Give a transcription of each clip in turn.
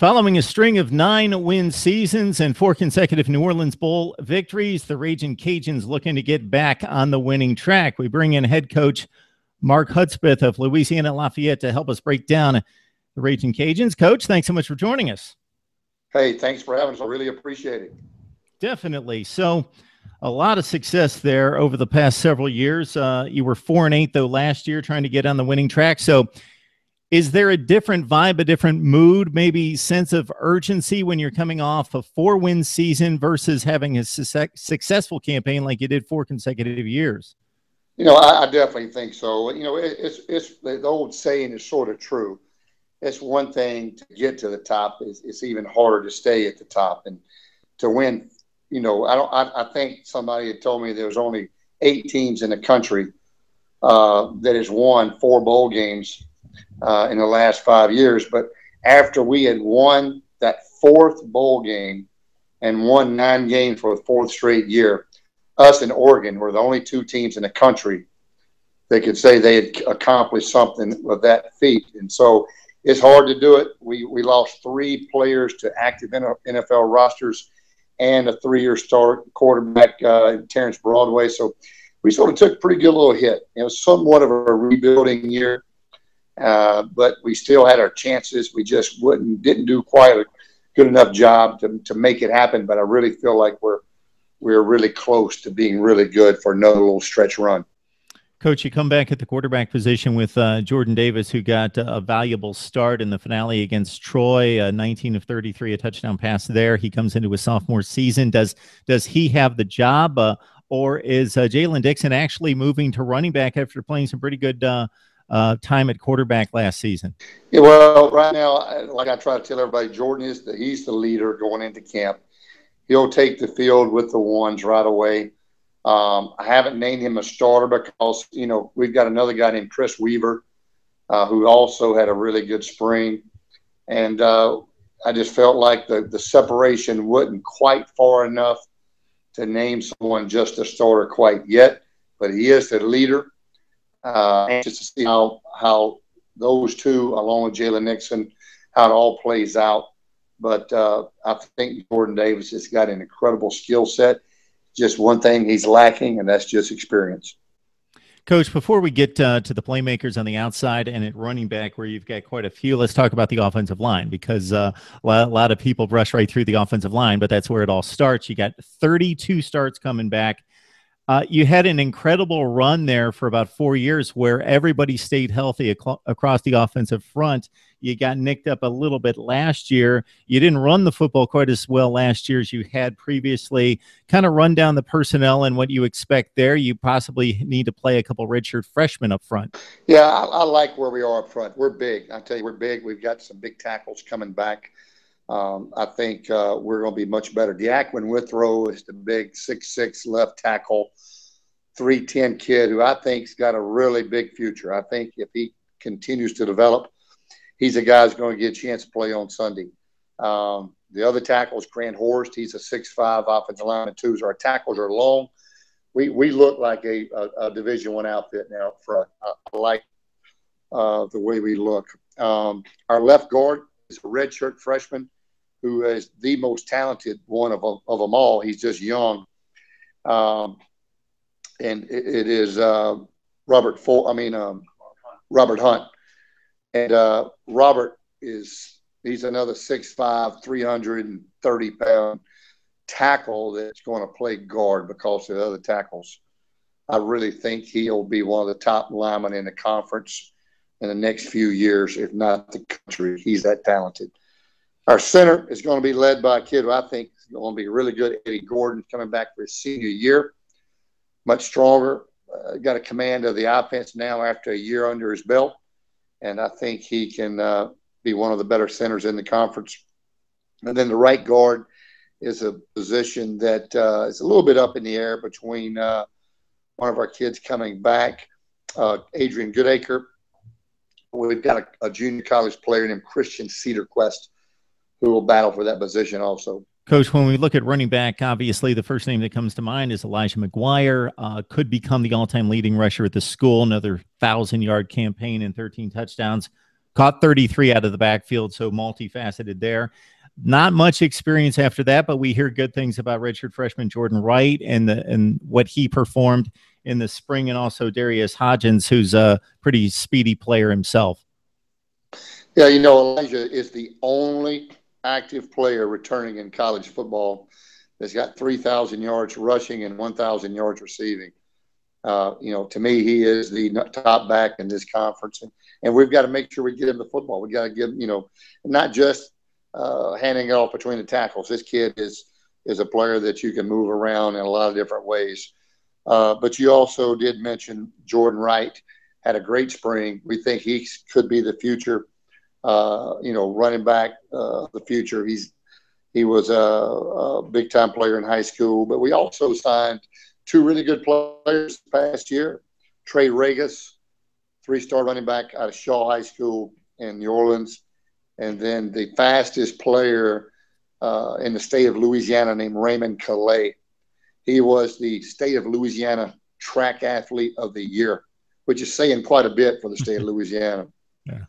Following a string of 9-win seasons and 4 consecutive New Orleans Bowl victories, the Ragin Cajuns looking to get back on the winning track. We bring in head coach Mark Hudspeth of Louisiana-Lafayette to help us break down the Ragin Cajuns. Coach, thanks so much for joining us. Hey, thanks for having us. I really appreciate it. Definitely. So a lot of success there over the past several years. You were 4-8, though, last year, trying to get on the winning track. So is there a different vibe, a different mood, maybe sense of urgency when you're coming off a 4-win season versus having a successful campaign like you did 4 consecutive years? You know, I definitely think so. You know, it's the old saying is sort of true. It's one thing to get to the top. It's even harder to stay at the top and to win. You know, I think somebody had told me there was only 8 teams in the country that has won 4 bowl games in the last 5 years. But after we had won that 4th bowl game and won 9 games for the 4th straight year, us and Oregon were the only 2 teams in the country that could say they had accomplished something with that feat. And so it's hard to do it. We lost 3 players to active NFL rosters and a 3-year start quarterback, Terrence Broadway. So we sort of took a pretty good little hit. It was somewhat of a rebuilding year. But we still had our chances. We just didn't do quite a good enough job to make it happen. But I really feel like we're really close to being really good for another little stretch run. Coach, you come back at the quarterback position with Jordan Davis, who got a valuable start in the finale against Troy, 19 of 33, a touchdown pass there. He comes into his sophomore season. Does he have the job, or is Jalen Dixon actually moving to running back after playing some pretty good time at quarterback last season? Yeah, well, right now, like I try to tell everybody, Jordan he's the leader going into camp. He'll take the field with the ones right away. I haven't named him a starter because, you know, we've got another guy named Chris Weaver who also had a really good spring. And I just felt like the separation wasn't quite far enough to name someone just a starter quite yet. But he is the leader. Anxious to see how those 2, along with Jalen Dixon, how it all plays out. But I think Jordan Davis has got an incredible skill set. Just one thing he's lacking, and that's just experience. Coach, before we get to the playmakers on the outside and at running back, where you've got quite a few, let's talk about the offensive line, because a lot of people brush right through the offensive line, but that's where it all starts. You got 32 starts coming back. You had an incredible run there for about 4 years where everybody stayed healthy across the offensive front. You got nicked up a little bit last year. You didn't run the football quite as well last year as you had previously. Kind of run down the personnel and what you expect there. You possibly need to play a couple redshirt freshmen up front. Yeah, I like where we are up front. We're big. I tell you, we're big. We've got some big tackles coming back. I think we're going to be much better. Diaquin Withrow is the big 6'6" left tackle, 310 kid who I think's got a really big future. I think if he continues to develop, he's a guy who's going to get a chance to play on Sunday. The other tackle is Grant Horst. He's a 6'5" offensive lineman too. So our tackles are long. We look like a Division I outfit now up front. I like the way we look. Our left guard is a redshirt freshman who is the most talented one of them all. He's just young. And it is Robert Hunt. And Robert he's another 6'5", 330-pound tackle that's going to play guard because of the other tackles. I really think he'll be one of the top linemen in the conference in the next few years, if not the country. He's that talented. Our center is going to be led by a kid who I think is going to be really good. Eddie Gordon, coming back for his senior year, much stronger. Got a command of the offense now after a year under his belt, and I think he can be one of the better centers in the conference. And then the right guard is a position that is a little bit up in the air between one of our kids coming back, Adrian Goodacre. We've got a junior college player named Christian Cedarquest who will battle for that position also. Coach, when we look at running back, obviously the first name that comes to mind is Elijah McGuire. Could become the all-time leading rusher at the school, another 1,000-yard campaign and 13 touchdowns. Caught 33 out of the backfield, so multifaceted there. Not much experience after that, but we hear good things about redshirt freshman Jordan Wright and what he performed in the spring, and also Darius Hodgins, who's a pretty speedy player himself. Yeah, you know, Elijah is the only active player returning in college football that's got 3,000 yards rushing and 1,000 yards receiving. You know, to me, he is the top back in this conference, and we've got to make sure we get him the football. We got to give him, you know, not just handing it off between the tackles. This kid is a player that you can move around in a lot of different ways. But you also did mention Jordan Wright had a great spring. We think he could be the future, you know, running back, the future. He was a big time player in high school, but we also signed two really good players past year. Trey Regis, 3-star running back out of Shaw High School in New Orleans. And then the fastest player in the state of Louisiana named Raymond Caillat. He was the state of Louisiana track athlete of the year, which is saying quite a bit for the state of Louisiana. Yeah.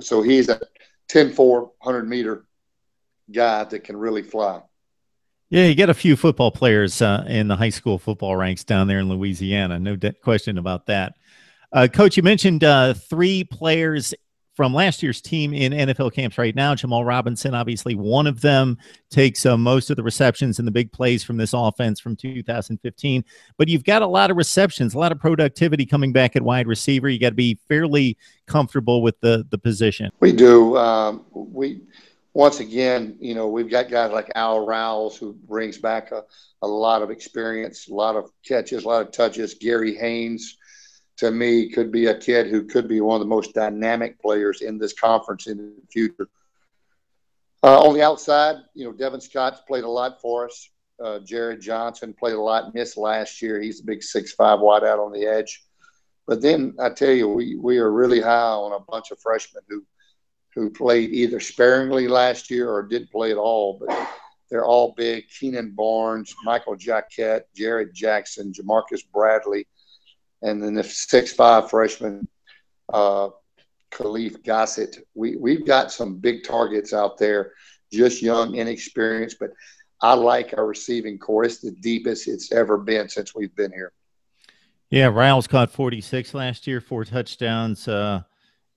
So he's a 10-4, 100-meter guy that can really fly. Yeah, you get a few football players in the high school football ranks down there in Louisiana. No question about that. Coach, you mentioned 3 players from last year's team in NFL camps right now. Jamal Robinson, obviously one of them, takes most of the receptions and the big plays from this offense from 2015. But you've got a lot of receptions, a lot of productivity coming back at wide receiver. You got to be fairly comfortable with the position. We do. Once again, you know, we've got guys like Al Rouse, who brings back a lot of experience, a lot of catches, a lot of touches. Gary Haynes, to me, could be a kid who could be one of the most dynamic players in this conference in the future. On the outside, you know, Devin Scott's played a lot for us. Jared Johnson played a lot, missed last year. He's a big 6'5" wideout on the edge. But then I tell you, we are really high on a bunch of freshmen who played either sparingly last year or didn't play at all, but they're all big. Keenan Barnes, Michael Jacquette, Jared Jackson, Jamarcus Bradley, and then the 6'5" freshman, Khalif Gossett. We've got some big targets out there, just young, inexperienced, but I like our receiving core. It's the deepest it's ever been since we've been here. Yeah, Riles caught 46 last year, 4 touchdowns.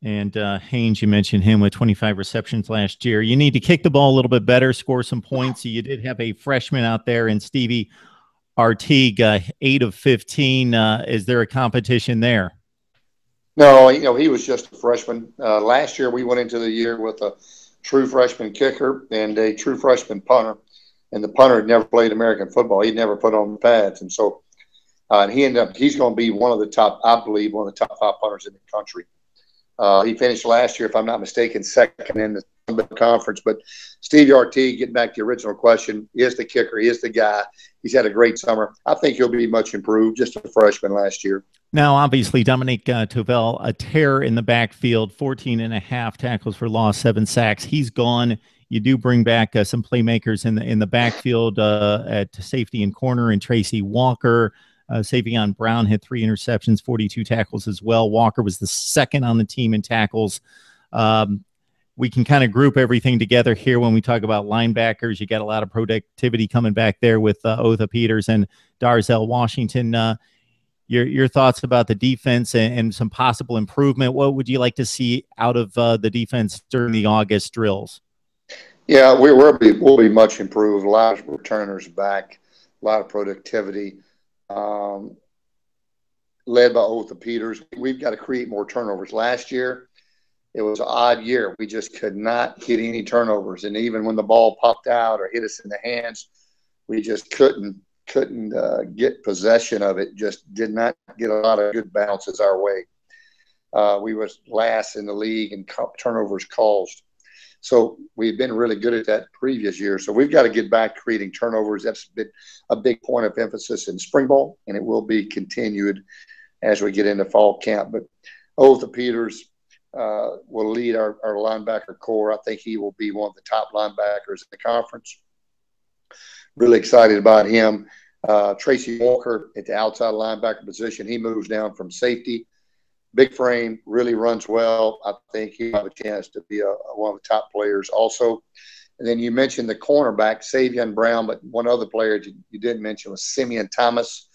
And Haynes, you mentioned him with 25 receptions last year. You need to kick the ball a little bit better, score some points. You did have a freshman out there in Stevie Artigue, 8 of 15. Is there a competition there? No, you know, he was just a freshman. Last year, we went into the year with a true freshman kicker and a true freshman punter. And the punter had never played American football. He'd never put on the pads. And so he's going to be one of the top, I believe, one of the top 5 punters in the country. He finished last year, if I'm not mistaken, second in the conference. But Stevie Artigue, getting back to the original question, is the kicker. He is the guy. He's had a great summer. I think he'll be much improved, just a freshman last year. Now, obviously, Dominique Tovel, a terror in the backfield, 14.5 tackles for loss, 7 sacks. He's gone. You do bring back some playmakers in the backfield at safety and corner, and Tracy Walker. Savion Brown had 3 interceptions, 42 tackles as well. Walker was the second on the team in tackles. We can kind of group everything together here when we talk about linebackers. You got a lot of productivity coming back there with Otha Peters and Darzell Washington. Your thoughts about the defense and some possible improvement. What would you like to see out of the defense during the August drills? Yeah, we'll be much improved. A lot of returners back, a lot of productivity. Led by Otha Peters. We've got to create more turnovers. Last year, it was an odd year. We just could not get any turnovers. And even when the ball popped out or hit us in the hands, we just couldn't get possession of it. Just did not get a lot of good bounces our way. We was last in the league in turnovers caused. So we've been really good at that previous year. So we've got to get back creating turnovers. That's been a big point of emphasis in spring ball, and it will be continued as we get into fall camp. But Otha Peters will lead our linebacker core. I think he will be one of the top linebackers in the conference. Really excited about him. Tracy Walker at the outside linebacker position. He moves down from safety big frame, really runs well. I think he'll have a chance to be one of the top players also. And then you mentioned the cornerback, Savion Brown, but one other player you didn't mention was Simeon Thomas.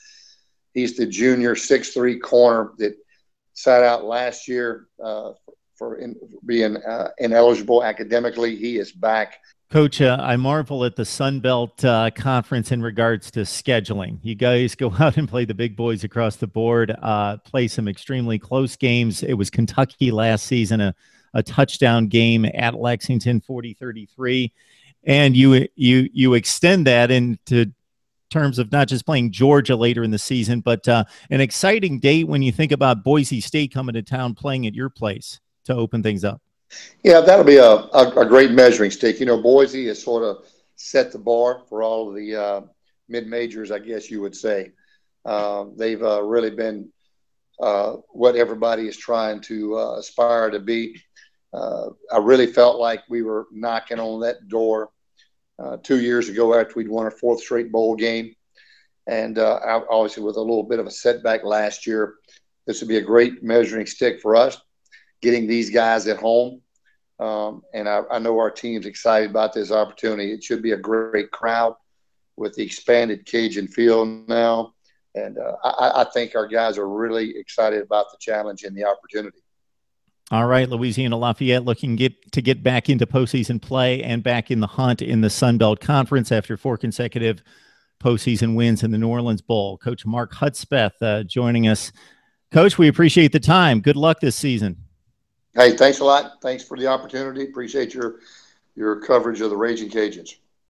He's the junior 6'3" corner that sat out last year for being ineligible academically. He is back. Coach, I marvel at the Sun Belt Conference in regards to scheduling. You guys go out and play the big boys across the board, play some extremely close games. It was Kentucky last season, a touchdown game at Lexington, 40-33. And you extend that into terms of not just playing Georgia later in the season, but an exciting date when you think about Boise State coming to town playing at your place to open things up. Yeah, that'll be a great measuring stick. You know, Boise has sort of set the bar for all of the mid-majors, I guess you would say. They've really been what everybody is trying to aspire to be. I really felt like we were knocking on that door 2 years ago after we'd won our fourth straight bowl game. And obviously with a little bit of a setback last year, this would be a great measuring stick for us, getting these guys at home. And I know our team's excited about this opportunity. It should be a great crowd with the expanded Cajun field now. And I think our guys are really excited about the challenge and the opportunity. All right, Louisiana-Lafayette looking to get back into postseason play and back in the hunt in the Sun Belt Conference after 4 consecutive postseason wins in the New Orleans Bowl. Coach Mark Hudspeth joining us. Coach, we appreciate the time. Good luck this season. Hey, thanks a lot. Thanks for the opportunity. Appreciate your coverage of the Ragin Cajuns.